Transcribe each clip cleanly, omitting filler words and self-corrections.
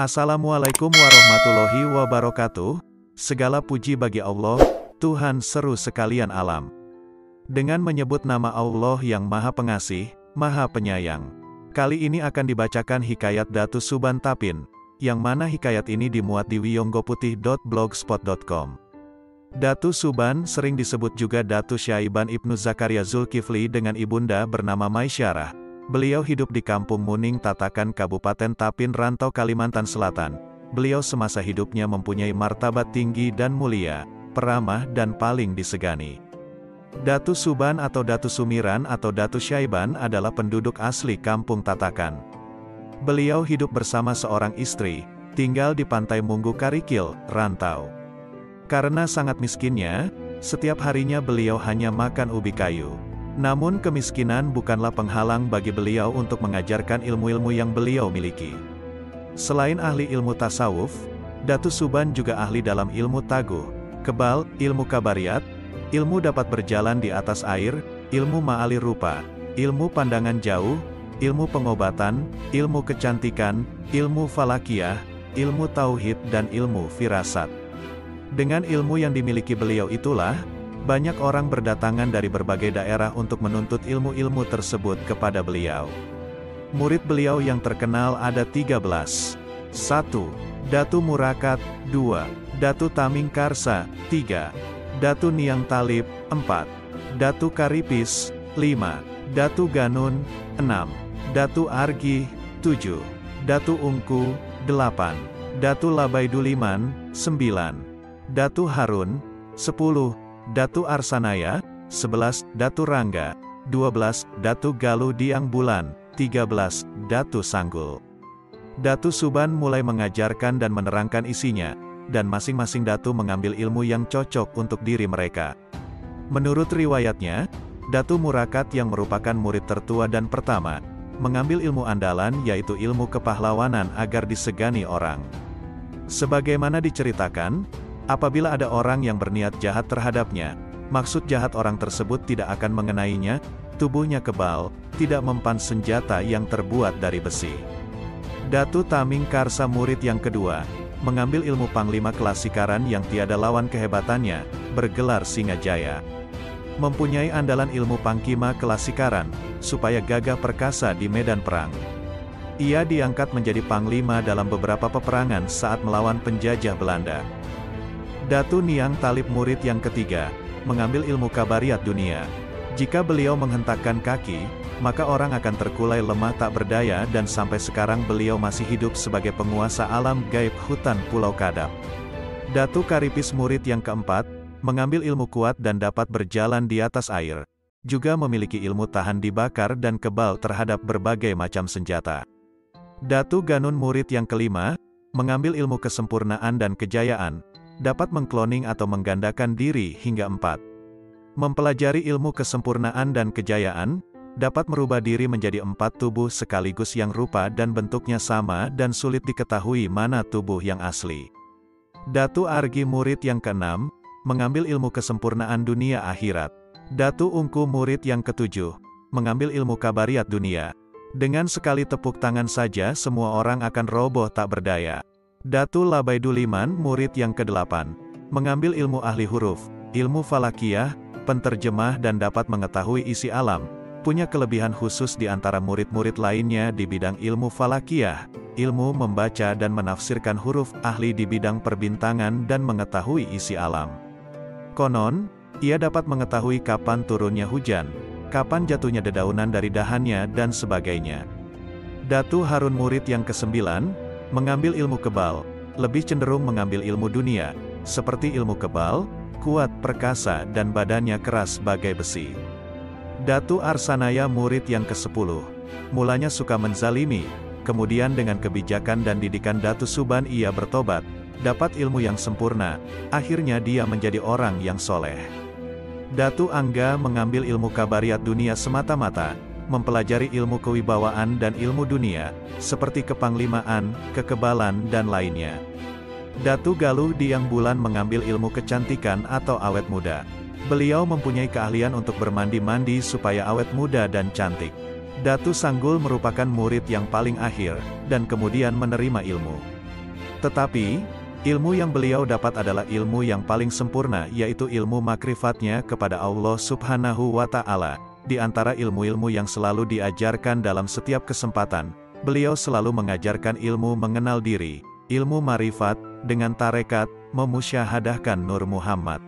Assalamualaikum warahmatullahi wabarakatuh. Segala puji bagi Allah, Tuhan seru sekalian alam. Dengan menyebut nama Allah yang Maha Pengasih, Maha Penyayang. Kali ini akan dibacakan hikayat Datu Suban Tapin, yang mana hikayat ini dimuat di wiyonggoputih.blogspot.com. Datu Suban sering disebut juga Datu Syaiban Ibnu Zakaria Zulkifli dengan ibunda bernama Maisyarah. Beliau hidup di Kampung Muning Tatakan Kabupaten Tapin Rantau Kalimantan Selatan. Beliau semasa hidupnya mempunyai martabat tinggi dan mulia, peramah dan paling disegani. Datu Suban atau Datu Sumiran atau Datu Syaiban adalah penduduk asli Kampung Tatakan. Beliau hidup bersama seorang istri, tinggal di Pantai Munggu Karikil, Rantau. Karena sangat miskinnya, setiap harinya beliau hanya makan ubi kayu. Namun kemiskinan bukanlah penghalang bagi beliau untuk mengajarkan ilmu-ilmu yang beliau miliki. Selain ahli ilmu tasawuf, Datu Suban juga ahli dalam ilmu taguh, kebal, ilmu kabariyat, ilmu dapat berjalan di atas air, ilmu ma'ali rupa, ilmu pandangan jauh, ilmu pengobatan, ilmu kecantikan, ilmu falakiyah, ilmu tauhid dan ilmu firasat. Dengan ilmu yang dimiliki beliau itulah, banyak orang berdatangan dari berbagai daerah untuk menuntut ilmu-ilmu tersebut kepada beliau. Murid beliau yang terkenal ada 13. 1. Datu Murakat. 2. Datu Taming Karsa. 3. Datu Niang Talib. 4. Datu Karipis. 5. Datu Ganun. 6. Datu Argi. 7. Datu Ungku. 8. Datu Labaiduliman. 9. Datu Harun. 10. Datu Arsanaya. 11. Datu Rangga. 12. Datu Galuh Diang Bulan. 13. Datu Sanggul. Datu Suban mulai mengajarkan dan menerangkan isinya, dan masing-masing datu mengambil ilmu yang cocok untuk diri mereka. Menurut riwayatnya, Datu Murakat yang merupakan murid tertua dan pertama, mengambil ilmu andalan yaitu ilmu kepahlawanan agar disegani orang. Sebagaimana diceritakan, apabila ada orang yang berniat jahat terhadapnya, maksud jahat orang tersebut tidak akan mengenainya, tubuhnya kebal, tidak mempan senjata yang terbuat dari besi. Datu Taming Karsa murid yang kedua, mengambil ilmu panglima kelasikaran yang tiada lawan kehebatannya, bergelar Singajaya. Mempunyai andalan ilmu pangkima kelasikaran, supaya gagah perkasa di medan perang. Ia diangkat menjadi panglima dalam beberapa peperangan saat melawan penjajah Belanda. Datu Niang Talib murid yang ketiga, mengambil ilmu kabariyat dunia. Jika beliau menghentakkan kaki, maka orang akan terkulai lemah tak berdaya dan sampai sekarang beliau masih hidup sebagai penguasa alam gaib hutan Pulau Kadap. Datu Karipis murid yang keempat, mengambil ilmu kuat dan dapat berjalan di atas air. Juga memiliki ilmu tahan dibakar dan kebal terhadap berbagai macam senjata. Datu Ganun murid yang kelima, mengambil ilmu kesempurnaan dan kejayaan, dapat mengkloning atau menggandakan diri hingga 4. Mempelajari ilmu kesempurnaan dan kejayaan, dapat merubah diri menjadi 4 tubuh sekaligus yang rupa dan bentuknya sama dan sulit diketahui mana tubuh yang asli. Datu Argi murid yang keenam, mengambil ilmu kesempurnaan dunia akhirat. Datu Ungku murid yang ketujuh, mengambil ilmu kabariyat dunia. Dengan sekali tepuk tangan saja semua orang akan roboh tak berdaya. Datu Labaiduliman murid yang ke-8, mengambil ilmu ahli huruf, ilmu falakiyah, penterjemah dan dapat mengetahui isi alam, punya kelebihan khusus di antara murid-murid lainnya di bidang ilmu falakiyah, ilmu membaca dan menafsirkan huruf, ahli di bidang perbintangan dan mengetahui isi alam. Konon, ia dapat mengetahui kapan turunnya hujan, kapan jatuhnya dedaunan dari dahannya dan sebagainya. Datu Harun murid yang ke-9, mengambil ilmu kebal, lebih cenderung mengambil ilmu dunia, seperti ilmu kebal, kuat, perkasa dan badannya keras bagai besi. Datu Arsanaya murid yang ke-10, mulanya suka menzalimi, kemudian dengan kebijakan dan didikan Datu Suban ia bertobat, dapat ilmu yang sempurna, akhirnya dia menjadi orang yang soleh. Datu Angga mengambil ilmu kabariyat dunia semata-mata, mempelajari ilmu kewibawaan dan ilmu dunia, seperti kepanglimaan, kekebalan dan lainnya. Datu Galuh Diang Bulan mengambil ilmu kecantikan atau awet muda. Beliau mempunyai keahlian untuk bermandi-mandi supaya awet muda dan cantik. Datu Sanggul merupakan murid yang paling akhir, dan kemudian menerima ilmu. Tetapi, ilmu yang beliau dapat adalah ilmu yang paling sempurna, yaitu ilmu makrifatnya kepada Allah Subhanahu wa Ta'ala. Di antara ilmu-ilmu yang selalu diajarkan dalam setiap kesempatan, beliau selalu mengajarkan ilmu mengenal diri, ilmu marifat, dengan tarekat, memusyahadahkan Nur Muhammad.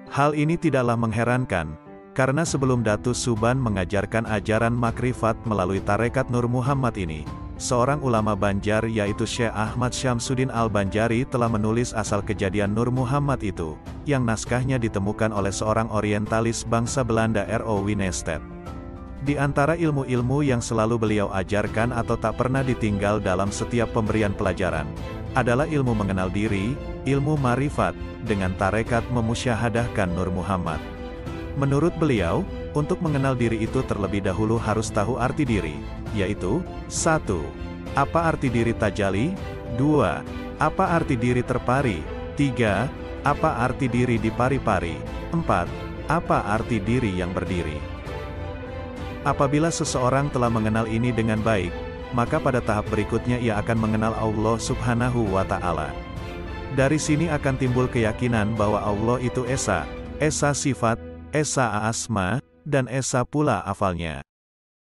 Hal ini tidaklah mengherankan, karena sebelum Datus Suban mengajarkan ajaran makrifat melalui tarekat Nur Muhammad ini, seorang ulama Banjar yaitu Syekh Ahmad Syamsuddin Al-Banjari telah menulis asal kejadian Nur Muhammad itu, yang naskahnya ditemukan oleh seorang orientalis bangsa Belanda R.O. Winestedt. Di antara ilmu-ilmu yang selalu beliau ajarkan atau tak pernah ditinggal dalam setiap pemberian pelajaran, adalah ilmu mengenal diri, ilmu marifat, dengan tarekat memusyahadahkan Nur Muhammad. Menurut beliau, untuk mengenal diri itu terlebih dahulu harus tahu arti diri, yaitu, 1. Apa arti diri tajali? 2. Apa arti diri terpari? 3. Apa arti diri di pari-pari? 4. Apa arti diri yang berdiri? Apabila seseorang telah mengenal ini dengan baik, maka pada tahap berikutnya ia akan mengenal Allah Subhanahu wa Ta'ala. Dari sini akan timbul keyakinan bahwa Allah itu Esa, Esa sifat, Esa asma, dan Esa pula afalnya.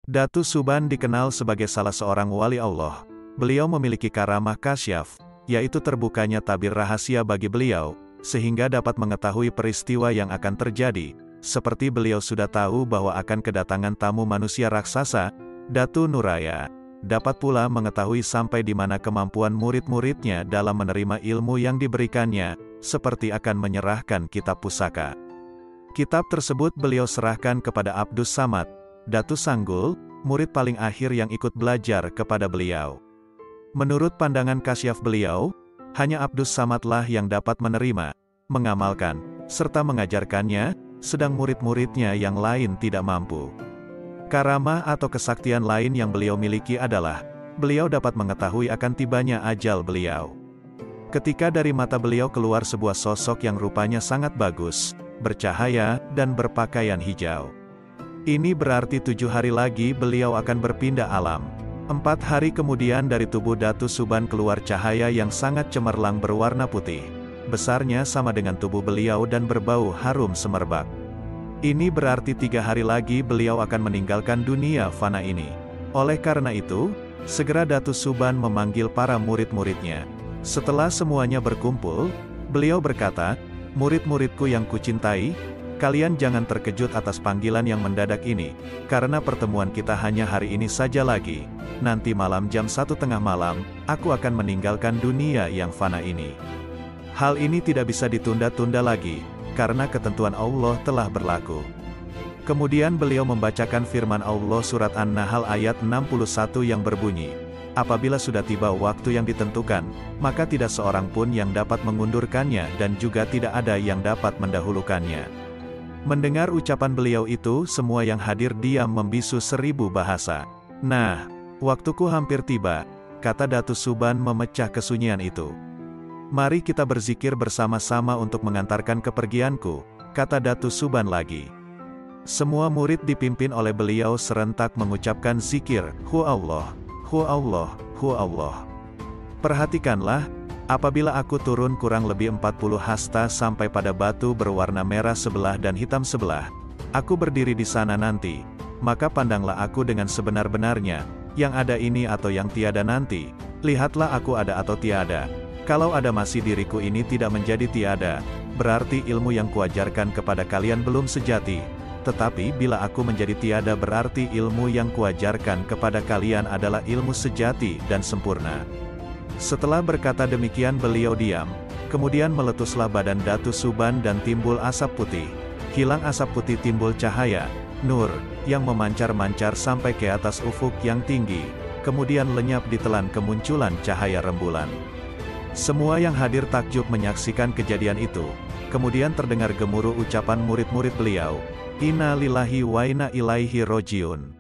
Datus Suban dikenal sebagai salah seorang wali Allah. Beliau memiliki karamah kasyaf, yaitu terbukanya tabir rahasia bagi beliau, sehingga dapat mengetahui peristiwa yang akan terjadi. Seperti beliau sudah tahu bahwa akan kedatangan tamu manusia raksasa, Datu Nuraya. Dapat pula mengetahui sampai di mana kemampuan murid-muridnya dalam menerima ilmu yang diberikannya, seperti akan menyerahkan kitab pusaka. Kitab tersebut beliau serahkan kepada Abdus Samad, Datu Sanggul, murid paling akhir yang ikut belajar kepada beliau. Menurut pandangan kasyaf beliau, hanya Abdus Samadlah yang dapat menerima, mengamalkan, serta mengajarkannya, sedang murid-muridnya yang lain tidak mampu. Karamah atau kesaktian lain yang beliau miliki adalah, beliau dapat mengetahui akan tibanya ajal beliau. Ketika dari mata beliau keluar sebuah sosok yang rupanya sangat bagus, bercahaya, dan berpakaian hijau. Ini berarti 7 hari lagi beliau akan berpindah alam. 4 hari kemudian dari tubuh Datus Suban keluar cahaya yang sangat cemerlang berwarna putih. Besarnya sama dengan tubuh beliau dan berbau harum semerbak. Ini berarti 3 hari lagi beliau akan meninggalkan dunia fana ini. Oleh karena itu, segera Datus Suban memanggil para murid-muridnya. Setelah semuanya berkumpul, beliau berkata, "Murid-muridku yang kucintai, kalian jangan terkejut atas panggilan yang mendadak ini, karena pertemuan kita hanya hari ini saja lagi. Nanti malam jam 1:30 malam, aku akan meninggalkan dunia yang fana ini. Hal ini tidak bisa ditunda-tunda lagi, karena ketentuan Allah telah berlaku." Kemudian beliau membacakan firman Allah surat An-Nahl ayat 61 yang berbunyi, "Apabila sudah tiba waktu yang ditentukan, maka tidak seorang pun yang dapat mengundurkannya dan juga tidak ada yang dapat mendahulukannya." Mendengar ucapan beliau itu, semua yang hadir diam membisu 1000 bahasa. "Nah, waktuku hampir tiba," kata Datus Suban memecah kesunyian itu. "Mari kita berzikir bersama-sama untuk mengantarkan kepergianku," kata Datus Suban lagi. Semua murid dipimpin oleh beliau serentak mengucapkan zikir, "Hu Allah, Hu Allah, Hu Allah." Perhatikanlah, apabila aku turun kurang lebih 40 hasta sampai pada batu berwarna merah sebelah dan hitam sebelah, aku berdiri di sana nanti, maka pandanglah aku dengan sebenar-benarnya, yang ada ini atau yang tiada nanti, lihatlah aku ada atau tiada. Kalau ada masih diriku ini tidak menjadi tiada, berarti ilmu yang kuajarkan kepada kalian belum sejati. Tetapi bila aku menjadi tiada berarti ilmu yang kuajarkan kepada kalian adalah ilmu sejati dan sempurna. Setelah berkata demikian beliau diam, kemudian meletuslah badan Datus Suban dan timbul asap putih. Hilang asap putih timbul cahaya, nur, yang memancar-mancar sampai ke atas ufuk yang tinggi, kemudian lenyap ditelan kemunculan cahaya rembulan. Semua yang hadir takjub menyaksikan kejadian itu. Kemudian terdengar gemuruh ucapan murid-murid beliau, "Inna lillahi wa inna ilaihi rojiun."